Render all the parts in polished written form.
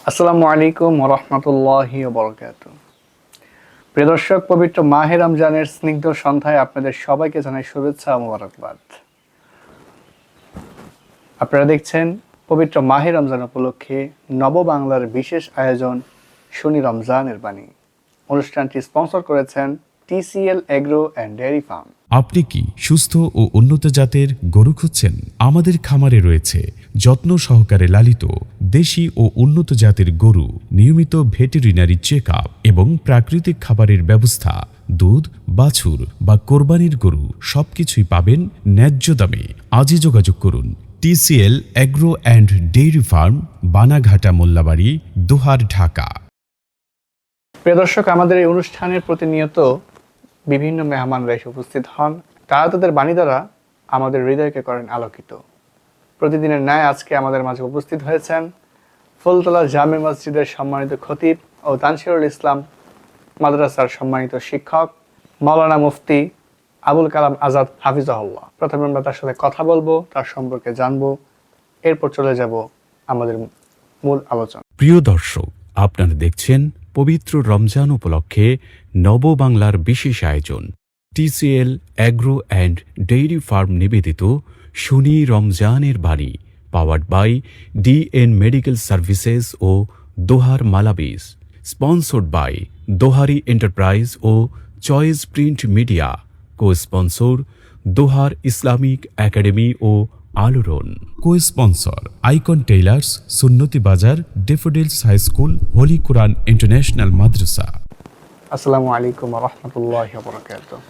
আসসালামু আলাইকুম ওয়া রাহমাতুল্লাহি ওয়া বারাকাতুহু। প্রিয় দর্শক, পবিত্র মাহে রমজানের স্নিগ্ধ সন্ধ্যায় আপনাদের সবাইকে জানাই শুভেচ্ছা ও মোবারকবাদ। আপনারা দেখছেন পবিত্র মাহে রমজান উপলক্ষে নববাংলার বিশেষ আয়োজন শনি রমজানের বাণী। অনুষ্ঠানটি স্পন্সর করেছেন TCL agro and dairy farm. আপনি কি সুস্থ ও উন্নত জাতের গরু খুঁজছেন? আমাদের খামারে রয়েছে যত্ন সহকারে লালিত দেশি ও উন্নত জাতের গরু, নিয়মিত ভেটেরিনারি চেক আপ এবং প্রাকৃতিক খাবারের ব্যবস্থা। দুধ, বাছুর বা কোরবানির গরু সবকিছুই পাবেন ন্যায্য দামে। আজই যোগাযোগ করুন TCL agro and dairy farm, Banaghata, Mollabari, Dohar, Dhaka. প্রিয় দর্শক, আমাদের এই অনুষ্ঠানের প্রতিনিয়ত বিভিন্ন মেহমানরা এসে উপস্থিত হন। তারা তাদের বাণী দ্বারা আমাদের হৃদয়কে করেন আলোকিত। প্রতিদিনের ন্যায় আজকে আমাদের মাঝে উপস্থিত হয়েছেন ফুলতলা জামে মসজিদের সম্মানিত খতিব ও তানসিরুল ইসলাম মাদ্রাসার সম্মানিত শিক্ষক মাওলানা মুফতি আবুল কালাম আজাদ হাফিজাহুল্লাহ। প্রথমে আমরা তার সাথে কথা বলবো, তার সম্পর্কে জানবো, এরপর চলে যাব আমাদের মূল আলোচনা। প্রিয় দর্শক, আপনারা দেখছেন পবিত্র রমজান উপলক্ষে নববাংলার বিশেষ আয়োজন TCL agro and dairy farm নিবেদিত শনি রমজানের বাণী, powered by DN medical services ও দোহার মালাবিস, স্পন্সর্ড বাই দোহারি এন্টারপ্রাইজ ও choice print media, co sponsor Dohar Islamic academy ও Alodon, co sponsor icon tailors, Sunnati Bazar, Daffodils high school, holy Quran international Madrasa. আসসালামু আলাইকুম ওয়া রাহমাতুল্লাহি ওয়া বারাকাতুহু।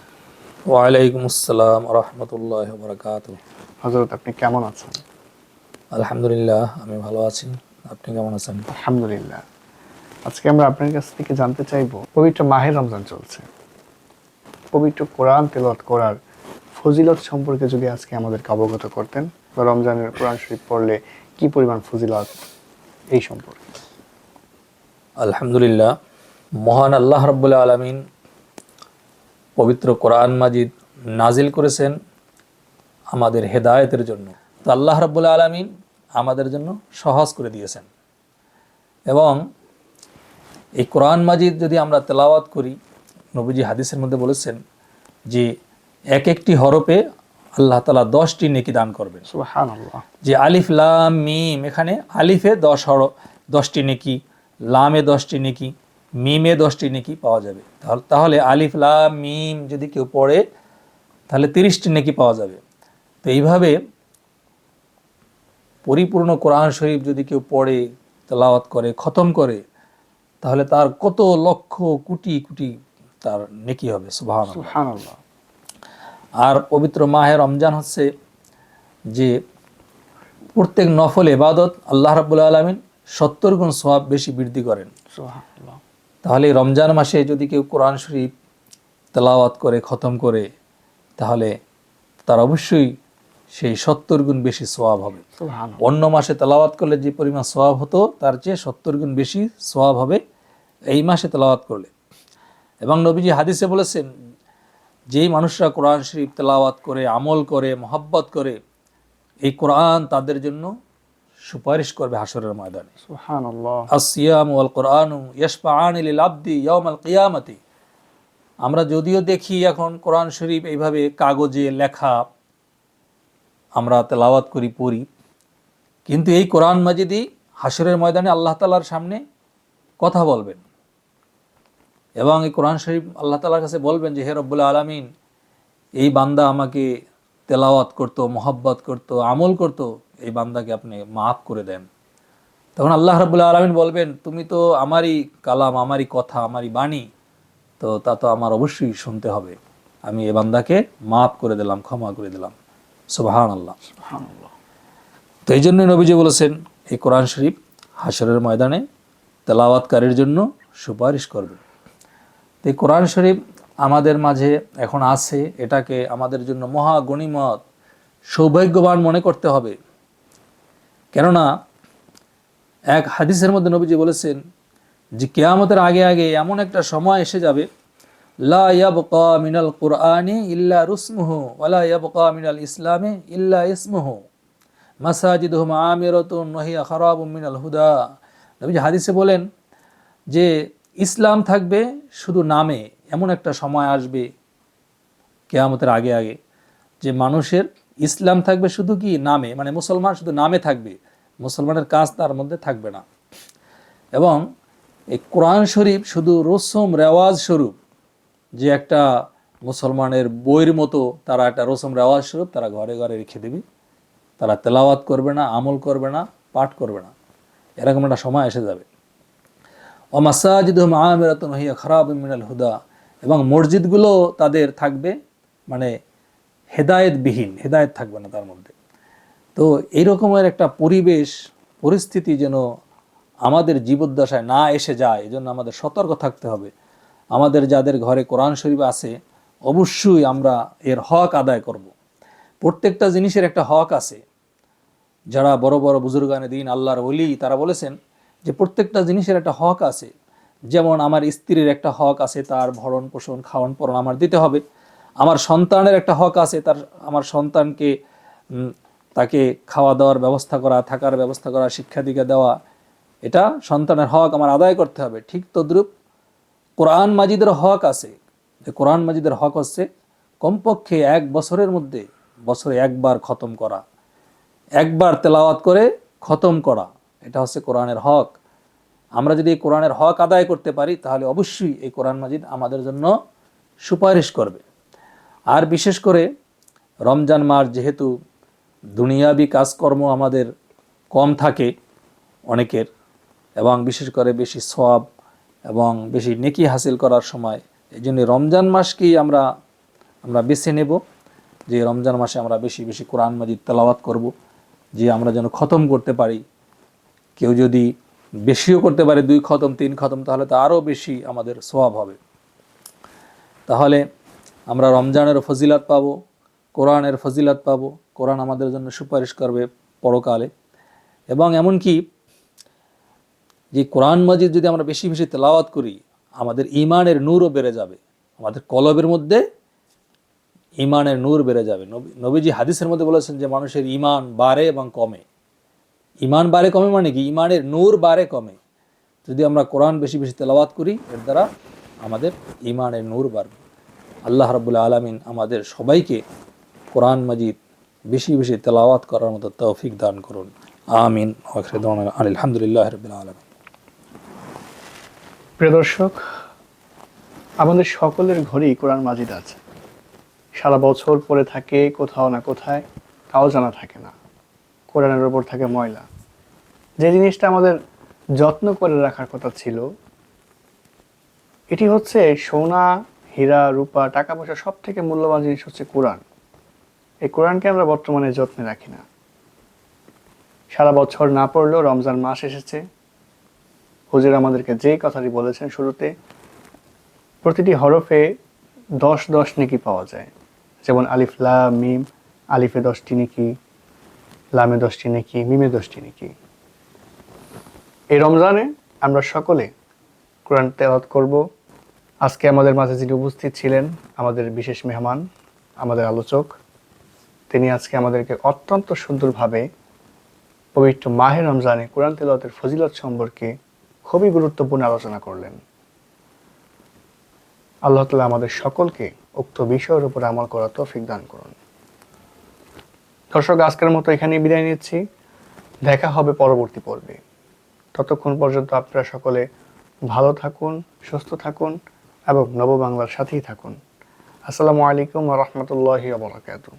ওয়ালাইকুম আসসালাম ওয়া রাহমাতুল্লাহি ওয়া বারাকাতুহু। হযরত, আপনি কেমন আছেন? আলহামদুলিল্লাহ, আমি ভালো আছি। আপনি কেমন আছেন? আলহামদুলিল্লাহ। আজকে আমরা আপনার কাছ থেকে জানতে চাইব, পবিত্র মাহে রমজান চলছে, পবিত্র কোরআন তেলাওয়াত করার ফজিলত সম্পর্কে যদি আজকে আমাদেরকে অবগত করতেন, বা রমজানের কোরআন শরীফ পড়লে কি পরিমাণ ফজিলত, এই সম্পর্কে। আলহামদুলিল্লাহ, মহান আল্লাহ রাব্বুল আলামিন পবিত্র কোরআন মাজিদ নাজিল করেছেন আমাদের হেদায়েতের জন্য। তো আল্লাহ রাব্বুল আলামিন আমাদের জন্য সহজ করে দিয়েছেন, এবং এই কোরআন মাজিদ যদি আমরা তেলাওয়াত করি, নবীজি হাদিসের মধ্যে বলেছেন যে এক একটি হরফে আল্লাহ তাআলা 10টি নেকি দান করবেন। সুবহানাল্লাহ। যে আলিফ লাম মিম, এখানে আলিফে 10টি নেকি, লামে 10টি নেকি, মিমে 10টি নেকি পাওয়া যাবে। তাহলে আলিফ লাম মিম যদি কেউ পড়ে তাহলে 30টি নেকি পাওয়া যাবে। তো এইভাবে পরিপূর্ণ কোরআন শরীফ যদি কেউ পড়ে, তেলাওয়াত করে, খতম করে, তাহলে তার কত লক্ষ কোটি কোটি তার নেকি হবে। সুবহানাল্লাহ। আর পবিত্র মাহে রমজান হচ্ছে যে প্রত্যেক নফল ইবাদত আল্লাহ রাব্বুল আলামিন 70 গুণ সওয়াব বেশি বৃদ্ধি করেন। সুবহানাল্লাহ। তাহলে রমজান মাসে যদি কেউ কোরআন শরীফ তেলাওয়াত করে, খতম করে, তাহলে তার অবশ্যই সেই 70 গুণ বেশি সওয়াব হবে। সুবহানাল্লাহ। অন্য মাসে তেলাওয়াত করলে যে পরিমাণ সওয়াব হতো তার চেয়ে 70 গুণ বেশি সওয়াব হবে এই মাসে তেলাওয়াত করলে। এবং নবীজি হাদিসে বলেছেন, যেই মানুষরা কোরআন শরীফ তেলাওয়াত করে, আমল করে, মহব্বত করে, এই কোরআন তাদের জন্য সুপারিশ করবে হাসরের ময়দানে। সুবহানাল্লাহ। আসিয়াম ওয়াল কোরআনু ইয়াশফাআনি লিল আবদি ইয়াউমাল কিয়ামতি। আমরা যদিও দেখি এখন কোরআন শরীফ এইভাবে কাগজে লেখা আমরা তেলাওয়াত করি, পড়ি, কিন্তু এই কোরআন মাজিদই হাসরের ময়দানে আল্লাহ তাআলার সামনে কথা বলবেন, এবং এই কোরআন শরীফ আল্লাহ তাআলার কাছে বলবেন যে হে রব্বুল আলামিন, এই বান্দা আমাকে তেলাওয়াত করতো, মহব্বত করতো, আমল করতো, এই বান্দাকে আপনি মাফ করে দেন। তখন আল্লাহ রাব্বুল আলামিন বলবেন, তুমি তো আমারই কালাম, আমারই কথা, আমারই বাণী, তো তা তো আমার অবশ্যই শুনতে হবে। আমি এই বান্দাকে মাফ করে দিলাম, ক্ষমা করে দিলাম। সুবহানাল্লাহ। সুবহানাল্লাহ। তো এই জন্যই নবীজি বলেছেন, এই কোরআন শরীফ হাসরের ময়দানে তেলাওয়াতকারীর জন্য সুপারিশ করবে। তো এই কোরআন শরীফ আমাদের মাঝে এখন আছে, এটাকে আমাদের জন্য মহা গনিমত, সৌভাগ্যবান মনে করতে হবে। কেননা এক হাদিসের মধ্যে নবীজি বলেছেন যে কিয়ামতের আগে আগে এমন একটা সময় এসে যাবে, লা ইয়াবকা মিনাল কুরআনি ইল্লা রুসমুহু ওয়া লা ইয়াবকা মিনাল ইসলামি ইল্লা ইসমুহু মাসাজিদুহুম আমিরাতুন ওয়া হিয়া খারাবুম মিনাল হুদা নবীজি হাদিসে বলেন যে ইসলাম থাকবে শুধু নামে, এমন একটা সময় আসবে কিয়ামতের আগে আগে যে মানুষের ইসলাম থাকবে শুধু কি নামে, মানে মুসলমান শুধু নামে থাকবে, মুসলমানের কাজ তার মধ্যে থাকবে না। এবং এই কোরআন শরীফ শুধু রসম রেওয়াজ স্বরূপ, যে একটা মুসলমানের বইয়ের মতো তারা একটা রসম রেওয়াজ স্বরূপ তারা ঘরে ঘরে রেখে দেবে, তারা তেলাওয়াত করবে না, আমল করবে না, পাঠ করবে না, এরকম একটা সময় এসে যাবে। ও মাসাজিদুহুম আমিরাতুন হিয়া খারাবুম মিনাল হুদা, এবং মসজিদগুলো তাদের থাকবে মানে হেদায়েতবিহীন, হেদায়েত থাকবে না তার মধ্যে। তো এইরকমের একটা পরিস্থিতি যেন আমাদের জীবদ্দশায় না এসে যায়, এজন্য আমাদের সতর্ক থাকতে হবে। আমাদের যাদের ঘরে কোরআন শরীফ আছে অবশ্যই আমরা এর হক আদায় করব। প্রত্যেকটা জিনিসের একটা হক আছে। যারা বড় বড় বুজুর্গানে দিন, আল্লাহর ওলি, তারা বলেছেন যে প্রত্যেকটা জিনিসের একটা হক আছে। যেমন আমার স্ত্রীর একটা হক আছে, তার ভরণ পোষণ খাওয়ান পরন আমার দিতে হবে। আমার সন্তানের একটা হক আছে, আমার সন্তানকে তাকে খাওয়া দাওয়ার ব্যবস্থা করা, থাকার ব্যবস্থা করা, শিক্ষা দীক্ষা দেওয়া, এটা সন্তানের হক আমার আদায় করতে হবে। ঠিক তদ্রূপ কোরআন মাজিদের হক আছে, যে কোরআন মাজিদের হক হচ্ছে কমপক্ষে 1 বছরের মধ্যে বছরে একবার খতম করা, একবার তেলাওয়াত করে খতম করা, এটা হচ্ছে কোরআনের হক। আমরা যদি এই কোরআনের হক আদায় করতে পারি তাহলে অবশ্যই এই কোরআন মাজিদ আমাদের জন্য সুপারিশ করবে। আর বিশেষ করে রমজান মাস যেহেতু দুনিয়াবি কাজকর্ম আমাদের কম থাকে অনেকের, এবং বিশেষ করে বেশি সওয়াব এবং বেশি নেকি হাসিল করার সময়, এই জন্য রমজান মাসকেই আমরা বেছে নেব যে রমজান মাসে আমরা বেশি বেশি কোরআন মাজিদ তেলাওয়াত করব, যে আমরা যেন খতম করতে পারি। কেউ যদি বেশিও করতে পারে, 2 খতম 3 খতম, তাহলে তো আরও বেশি আমাদের সওয়াব হবে। তাহলে আমরা রমজানের ফজিলাত পাবো, কোরআনের ফজিলাত পাবো, কোরআন আমাদের জন্য সুপারিশ করবে পরকালে। এবং এমনকি যে কোরআন মাজিদ যদি আমরা বেশি বেশি তেলাওয়াত করি, আমাদের ঈমানের নূরও বেড়ে যাবে, আমাদের কলবের মধ্যে ঈমানের নূর বেড়ে যাবে। নবীজি হাদিসের মধ্যে বলেছেন যে মানুষের ঈমান বাড়ে এবং কমে। ঈমান বাড়ে কমে মানে কি? ঈমানের নূর বাড়ে কমে। যদি আমরা কোরআন বেশি বেশি তেলাওয়াত করি, এর দ্বারা আমাদের ঈমানের নূর বাড়বে। আল্লাহ রাব্বুল আলামিন আমাদের সবাইকে কোরআন মাজিদ বেশি বেশি তেলাওয়াত করার মতো তৌফিক দান করুন। আমিন। আলহামদুলিল্লাহ রাব্বিল আলামিন। প্রিয় দর্শক, আমাদের সকলের ঘরেই কোরআন মাজিদ আছে। সারা বছর পড়ে থাকে কোথাও না কোথায়, তাও জানা থাকে না। কোরআনের ওপর থাকে ময়লা। যে জিনিসটা আমাদের যত্ন করে রাখার কথা ছিল, এটি হচ্ছে সোনা, হীরা, রূপা, টাকা পয়সা সব থেকে মূল্যবান জিনিস হচ্ছে কোরআন। এই কোরআনকে আমরা বর্তমানে যত্নে রাখি না। সারা বছর না পড়লেও রমজান মাস এসেছে, হুজুর আমাদেরকে যেই কথাটি বলেছেন শুরুতে, প্রতিটি হরফে 10 নেকি পাওয়া যায়। যেমন আলিফ লাম মিম, আলিফে 10টি নেকি, লামে 10টি নেকি, মিমে 10টি নেকি। এই রমজানে আমরা সকলে কোরআন তেলাওয়াত করব। আজকে আমাদের মাঝে যিনি উপস্থিত ছিলেন, আমাদের বিশেষ মেহমান, আমাদের আলোচক, তিনি আজকে আমাদেরকে অত্যন্ত সুন্দরভাবে পবিত্র মাহে রমজানে কোরআন তেলাওয়াতের ফজিলত সম্পর্কে খুবই গুরুত্বপূর্ণ আলোচনা করলেন। আল্লাহ তাআলা আমাদের সকলকে উক্ত বিষয়ের উপর আমল করার তৌফিক দান করুন। দর্শক, আজকের মতো এখানেই বিদায় নিচ্ছি। দেখা হবে পরবর্তী পর্বে। ততক্ষণ পর্যন্ত আপনারা সকলে ভালো থাকুন, সুস্থ থাকুন এবং নববাংলার সাথেই থাকুন। আসসালামু আলাইকুম ওয়া রাহমাতুল্লাহি ওয়া বারাকাতুহু।